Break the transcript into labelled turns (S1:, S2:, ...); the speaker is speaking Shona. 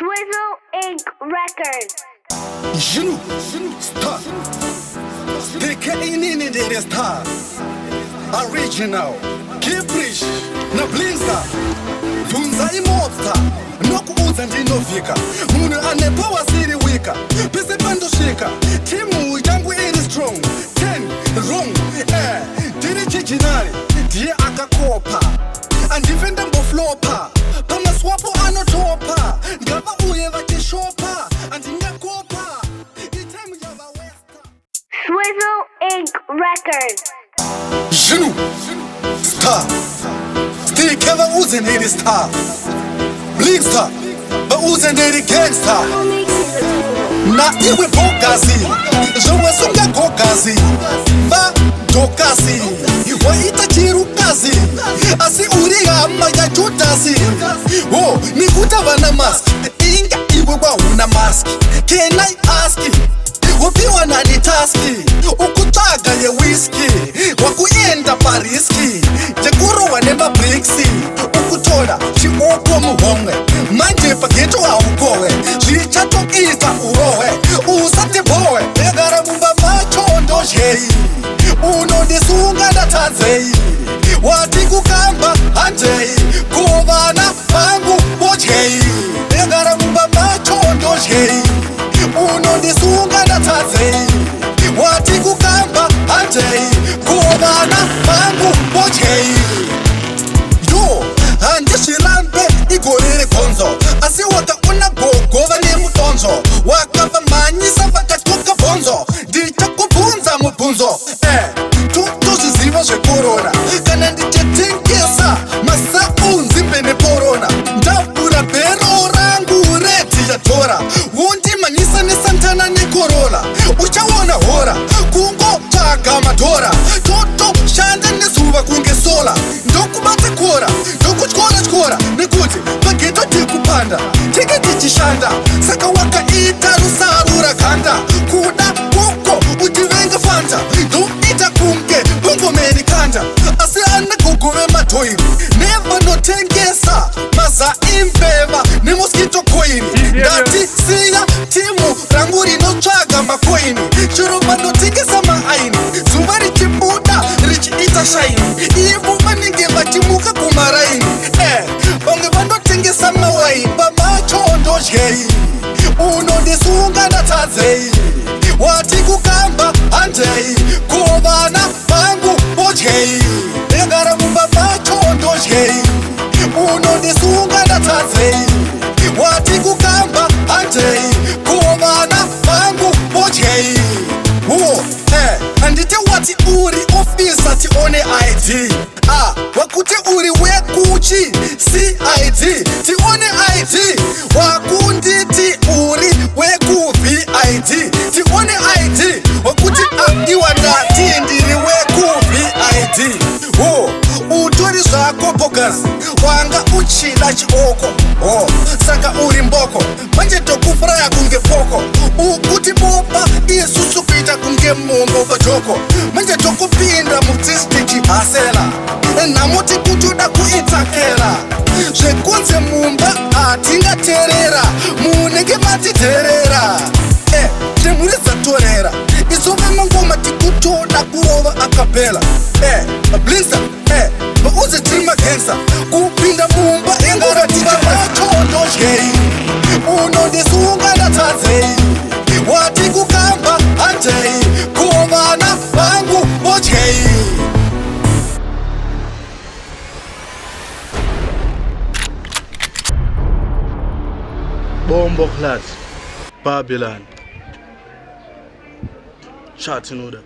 S1: Swizzle Inc. Records.
S2: Star. D-Ndodyei Star. Original. Kibrish. Na Blinza. Funza imobsta. Nokuuza ndinovika. Munu anepowa siri wika. Pese pando shika. Timu yangu iri strong. 10 wrong. Diri chichinari. Diye akakopa. Andifenda mboflopa. Pama swapo anotopa. Ngaba uye vakishopa. Andingakopa. Itemu yava westa.
S1: Swizzle Inc. Records.
S2: Star. Stick ever D-Ndodyei Star. Blinza. Ba D-Ndodyei gangster. Na iwe bogazi. Jowe sunga gogazi. Va dokazi. Waita chirukazi. Asi uri hama ya Judasi. Oh, nikuta vana mask. Inga iwe wa una mask. Can I ask you? Upiwa nani taski. Ukutaga ye whisky. Wakuyenda pariski. Jekuru wanemba briksi. Ukutola chioko muhonge. Manje pageto haukowe. Chichato ita urowe. Usati bowe. Egara mumba macho Ndodyei. Unondisunga ndatanzei. Wati kukamba hanjei. Kuvana vangu Ndodyei. Egara mumba macho Ndodyei. Unondisunga ndatanzei. Wati kukamba hanjei. Kuvana vangu Ndodyei. Yo, handishirambe igorere gonzo. Asi wakaona gogova nemutonzo. Wakava manyisa vakatoka bonzo. Ndichakubvunza mubvunzo. Tuzviziva zvekorona. Kana ndichatengesa masaunzi mbene porona. Ndavhura bhero rangu redhiyatora. Wondimanyisa nesantana nekorola. Uchaona hora kungotsvaga madhora. Totoshanda nezuva kunge sola. Ndokubata kora, ndokutyora nekuti pageto tikupanda. Tenge tichishanda, saka wakaita rusarura ganda. Kuda koko utivenga fanta. Ndoita kunge bongomeni kanda. Asi ana gogove matoiri. Neva notengesa maza imbeva nemoskito koini. Ndati siya timu rangu rinotsvaga makoini. Chiromba notengesa maaini. Zuva richibuda richiita shaini. Ivo vanenge vachimuka kumaraini. Vange vanotengesa mawaini. Pamacho Ndodyei. Unondisunga ndatanzei. Wati kukamba hanjei. Kuvana vangu Ndodyei. Egara mumba macho Ndodyei. Unondisunga ndatanzei. Wati kukamba hanjei. Kuvana vangu Ndodyei. Handiti wati uri ofisa tione ID. Wakuti uri wekuchi CID. Tione ID. Wakunditi uri weku VID. Tione ID. Wakuti iwa ndati ndiri weku VID. Utori zvako bogas. Wanga uchida chioko. Saka uri mboko. Manje tokufuraya kunge poko. Ukuti bopa isusu kuita kunge mumbo pajoko. Manje tokupinda mutistichi hasela. Namuti kutuda kuitakera. Zvekunze mumba atingaterera. Munenge matiterera. Temuriza torera. Izove mangoma tikutoda kurova akapela. Blinza. Bauze tima gangsta. Kupinda mumba engara tika macho Ndodyei. Unondisunga ndatanzei. Wati kukamba hanjei. Kuvana vangu Ndodyei.
S3: Bombo class, Babylon. Shout to know that.